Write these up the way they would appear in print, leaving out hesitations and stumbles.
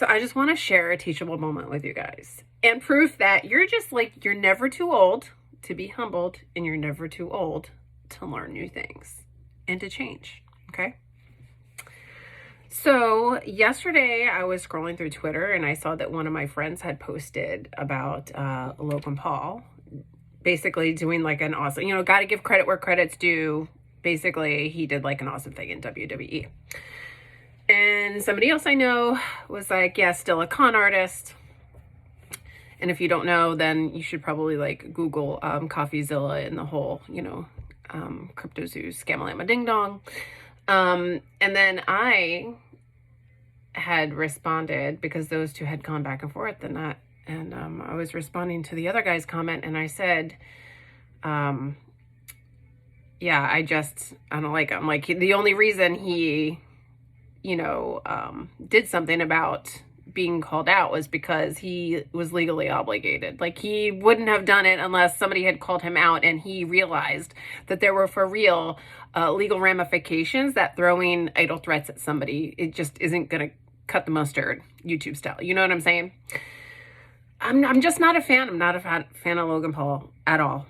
So I just want to share a teachable moment with you guys and proof that you're never too old to be humbled and you're never too old to learn new things and to change. Okay. So yesterday I was scrolling through Twitter and I saw that one of my friends had posted about Logan Paul basically doing like an awesome, got to give credit where credit's due. Basically, he did like an awesome thing in WWE. And somebody else I know was like, yeah, still a con artist. And if you don't know, then you should probably like Google CoffeeZilla and the whole, CryptoZoo Scamalama Ding Dong. And then I had responded because those two had gone back and forth and that. And I was responding to the other guy's comment and I said, yeah, I don't like him. Like the only reason he, did something about being called out was because he was legally obligated. Like he wouldn't have done it unless somebody had called him out and he realized that there were for real legal ramifications, that throwing idle threats at somebody, it just isn't going to cut the mustard YouTube style. You know what I'm saying? I'm just not a fan. I'm not a fan of Logan Paul at all.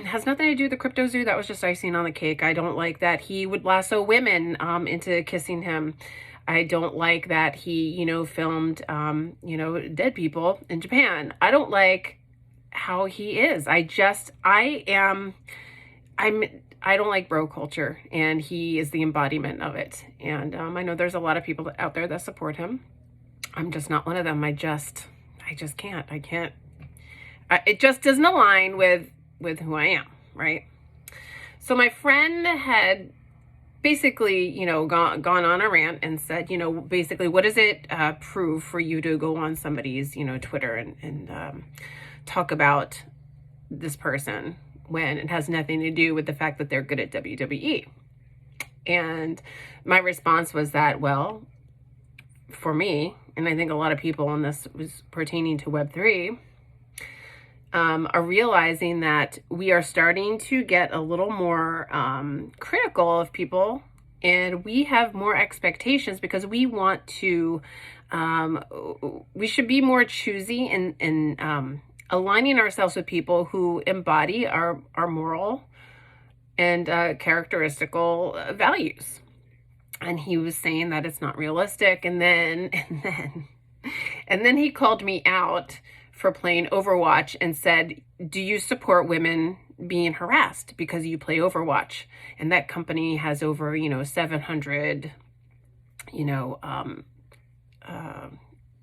Has nothing to do with the CryptoZoo. That was just icing on the cake. I don't like that he would lasso women into kissing him. I don't like that he, filmed, dead people in Japan. I don't like how he is. I don't like bro culture, and he is the embodiment of it. And I know there's a lot of people out there that support him. I'm just not one of them. I just can't. It just doesn't align with who I am, right? So my friend had basically, gone on a rant and said, basically, what does it prove for you to go on somebody's, Twitter and talk about this person when it has nothing to do with the fact that they're good at WWE? And my response was that, well, for me, and I think a lot of people, and this was pertaining to Web3, are realizing that we are starting to get a little more critical of people, and we have more expectations because we want to, we should be more choosy in aligning ourselves with people who embody our moral and characteristical values. And he was saying that it's not realistic, and then he called me out for playing Overwatch and said, do you support women being harassed because you play Overwatch? And that company has over, 700,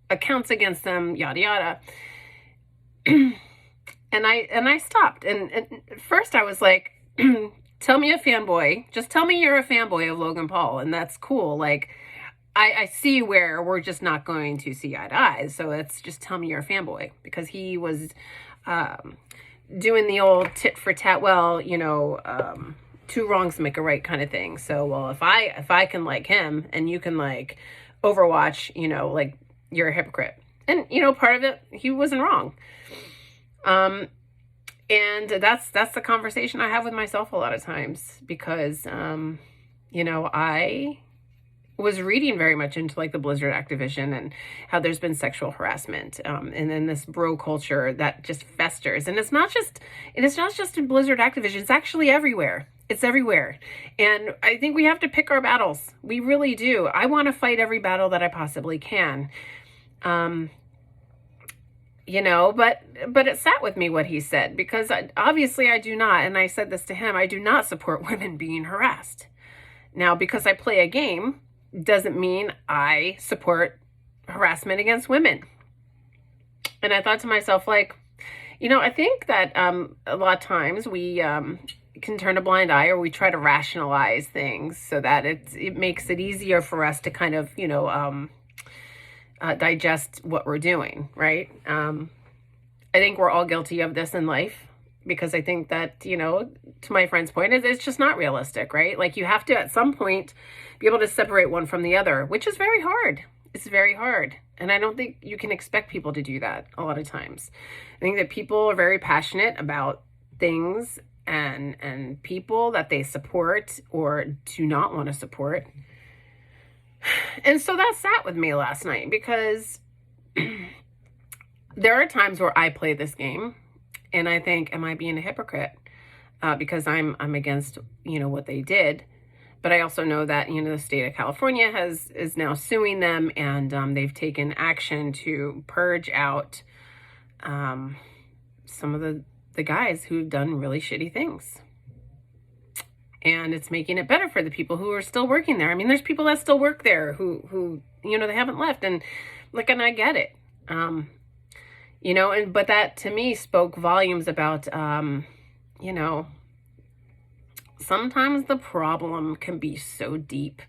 accounts against them, yada, yada. and I stopped. And at first I was like, tell me a fanboy. Just tell me you're a fanboy of Logan Paul. And that's cool. Like, I see where we're just not going to see eye to eye. So it's just tell me you're a fanboy, because he was doing the old tit for tat. Well, two wrongs make a right kind of thing. So, well, if I can like him and you can like Overwatch, like you're a hypocrite. And, part of it, he wasn't wrong. And that's the conversation I have with myself a lot of times, because, I was reading very much into like the Blizzard Activision and how there's been sexual harassment, and then this bro culture that just festers. And it's not just in Blizzard Activision. It's actually everywhere. It's everywhere. And I think we have to pick our battles. We really do. I want to fight every battle that I possibly can. But it sat with me what he said, because obviously I do not, and I said this to him, I do not support women being harassed. Now, because I play a game doesn't mean I support harassment against women. And I thought to myself, like, I think that a lot of times we can turn a blind eye, or we try to rationalize things so that it makes it easier for us to kind of, digest what we're doing, right? I think we're all guilty of this in life, because I think that, to my friend's point, it's just not realistic, right? Like, you have to, at some point, be able to separate one from the other, which is very hard. It's very hard. And I don't think you can expect people to do that a lot of times. I think that people are very passionate about things and people that they support or do not want to support. And so that sat with me last night, because there are times where I play this game and I think, am I being a hypocrite? Because I'm against, what they did. But I also know that, the state of California is now suing them, and they've taken action to purge out some of the guys who've done really shitty things. And it's making it better for the people who are still working there. I mean, there's people that still work there who they haven't left, and I get it. But that to me spoke volumes about, sometimes the problem can be so deep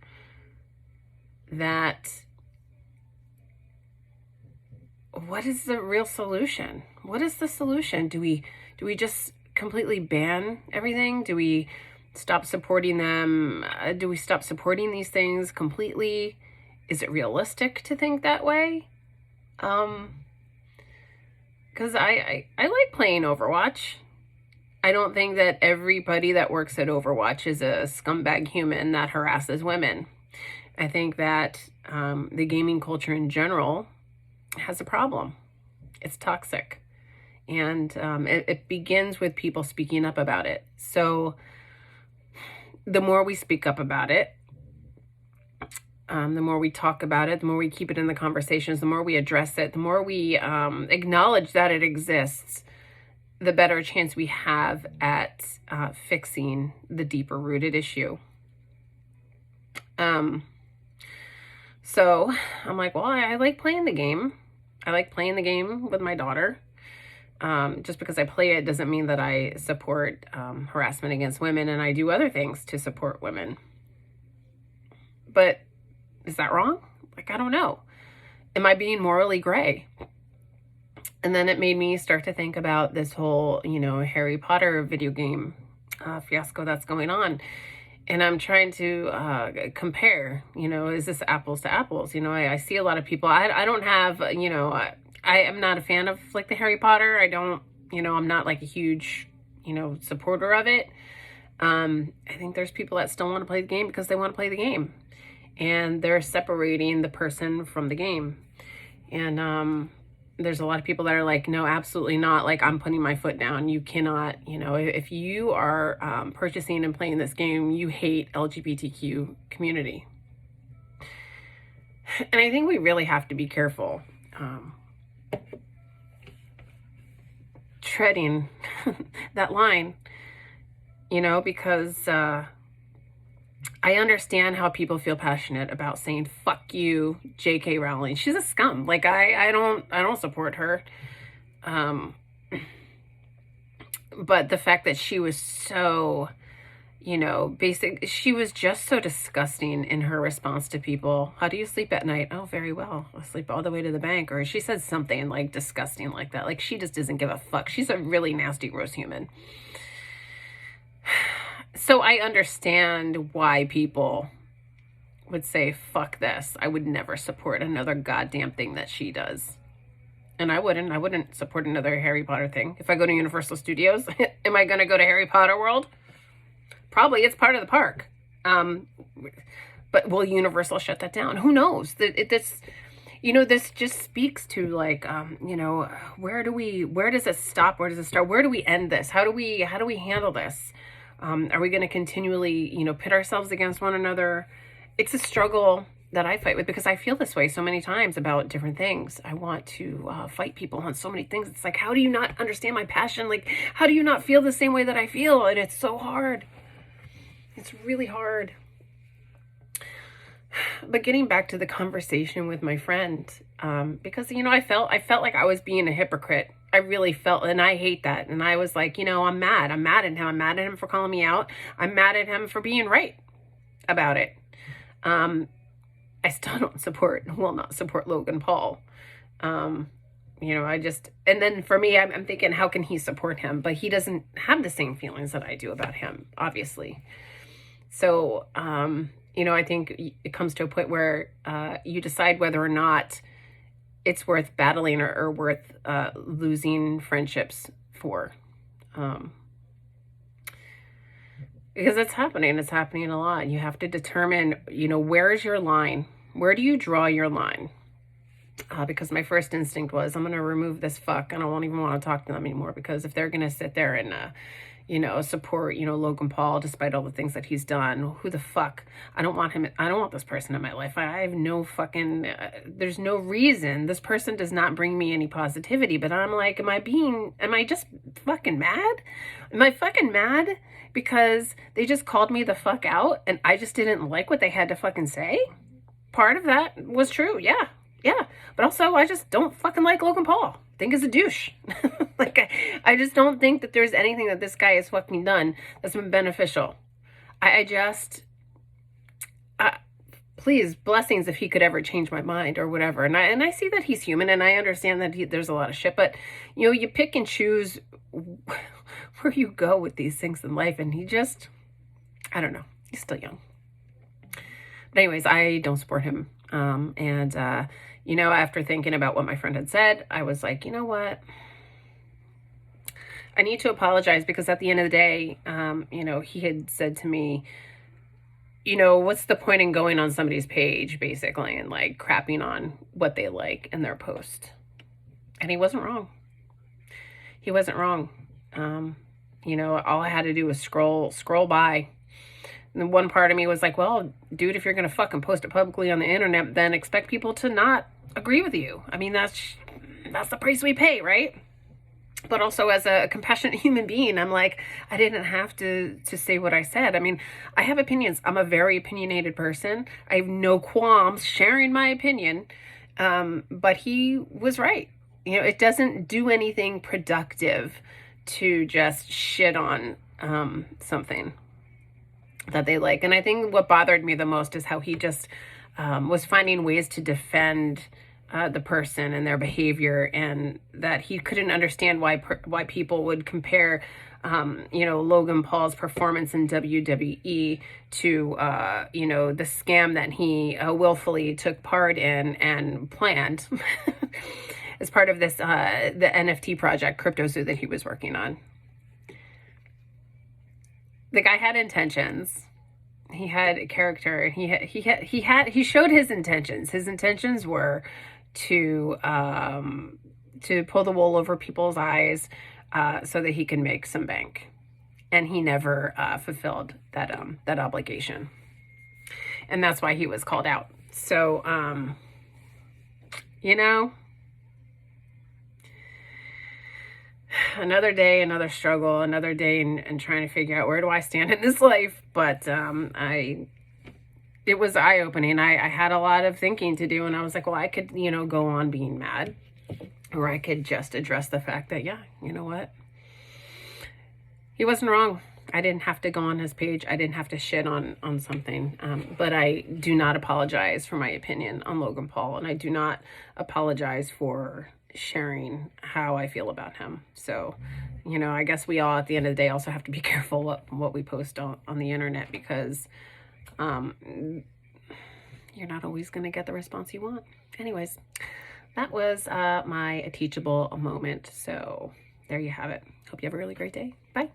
that what is the real solution? What is the solution? Do we just completely ban everything? Do we stop supporting them? Do we stop supporting these things completely? Is it realistic to think that way? Because I like playing Overwatch. I don't think that everybody that works at Overwatch is a scumbag human that harasses women. I think that the gaming culture in general has a problem. It's toxic. And it begins with people speaking up about it. So the more we speak up about it, the more we talk about it, the more we keep it in the conversations, the more we address it, the more we acknowledge that it exists, the better chance we have at fixing the deeper rooted issue. So I'm like, well, I like playing the game. I like playing the game with my daughter. Just because I play it doesn't mean that I support harassment against women, and I do other things to support women. But is that wrong? I don't know. Am I being morally gray? And then it made me start to think about this whole, Harry Potter video game fiasco that's going on. And I'm trying to compare, is this apples to apples? I see a lot of people. I don't have, I am not a fan of the Harry Potter. I don't, I'm not a huge, supporter of it. I think there's people that still want to play the game because they want to play the game. And they're separating the person from the game. And there's a lot of people that are like, no, absolutely not. I'm putting my foot down. You cannot, if you are purchasing and playing this game, you hate LGBTQ community. And I think we really have to be careful treading that line, because I understand how people feel passionate about saying "fuck you," J.K. Rowling. She's a scum. I don't support her. But the fact that she was so, she was just so disgusting in her response to people. How do you sleep at night? Oh, very well. I sleep all the way to the bank. Or she said something disgusting like that. She just doesn't give a fuck. She's a really nasty, gross human. So I understand why people would say, fuck this. I would never support another goddamn thing that she does. And I wouldn't support another Harry Potter thing. If I go to Universal Studios, am I going to go to Harry Potter World? Probably. It's part of the park. But will Universal shut that down? Who knows? This just speaks to where does it stop? Where does it start? Where do we end this? How do we handle this? Are we going to continually, pit ourselves against one another? It's a struggle that I fight with because I feel this way so many times about different things. I want to fight people on so many things. It's how do you not understand my passion? How do you not feel the same way that I feel? And it's so hard. It's really hard. But getting back to the conversation with my friend, because, I felt like I was being a hypocrite. I really felt, and I hate that. And I was like, I'm mad. I'm mad at him. I'm mad at him for calling me out. I'm mad at him for being right about it. I still will not support Logan Paul. And then for me, I'm thinking, how can he support him? But he doesn't have the same feelings that I do about him, obviously. So, I think it comes to a point where you decide whether or not it's worth battling or worth losing friendships for. Because it's happening. It's happening a lot. You have to determine, where is your line? Where do you draw your line? because my first instinct was, I'm going to remove this fuck and I won't even want to talk to them anymore, because if they're going to sit there and, support, Logan Paul, despite all the things that he's done, who the fuck? I don't want him. I don't want this person in my life. I have no fucking, there's no reason. This person does not bring me any positivity, but I'm like, am I just fucking mad? Am I fucking mad because they just called me the fuck out and I just didn't like what they had to fucking say? Part of that was true. Yeah. Yeah. But also, I just don't fucking like Logan Paul. I think he's a douche. Like, I just don't think that there's anything that this guy has fucking done that's been beneficial. Please, blessings if he could ever change my mind or whatever. And I see that he's human, and I understand that there's a lot of shit, but, you pick and choose where you go with these things in life, and I don't know. He's still young. But anyways, I don't support him. After thinking about what my friend had said, I was like, you know what? I need to apologize, because at the end of the day, he had said to me, what's the point in going on somebody's page, basically, and like crapping on what they like in their post? And he wasn't wrong. He wasn't wrong. All I had to do was scroll by. And one part of me was like, well, dude, if you're going to fucking post it publicly on the internet, then expect people to not agree with you. I mean, that's the price we pay, right? But also, as a compassionate human being, I'm like, I didn't have to say what I said. I mean, I have opinions. I'm a very opinionated person. I have no qualms sharing my opinion. But he was right. It doesn't do anything productive to just shit on something that they like. And I think what bothered me the most is how he just was finding ways to defend the person and their behavior, and that he couldn't understand why people would compare Logan Paul's performance in WWE to the scam that he willfully took part in and planned as part of this the NFT project, CryptoZoo, that he was working on. The guy had intentions. He had a character. He showed his intentions. His intentions were to pull the wool over people's eyes, so that he can make some bank, and he never fulfilled that obligation, and that's why he was called out. So another day, another struggle, another day in trying to figure out where do I stand in this life. But it was eye-opening. I had a lot of thinking to do, and I was like, well, I could, go on being mad, or I could just address the fact that, yeah, you know what? He wasn't wrong. I didn't have to go on his page. I didn't have to shit on something. But I do not apologize for my opinion on Logan Paul, and I do not apologize for sharing how I feel about him. So, I guess we all, at the end of the day, also have to be careful what we post on the internet, because you're not always going to get the response you want. Anyways, that was my teachable moment. So there you have it. Hope you have a really great day. Bye.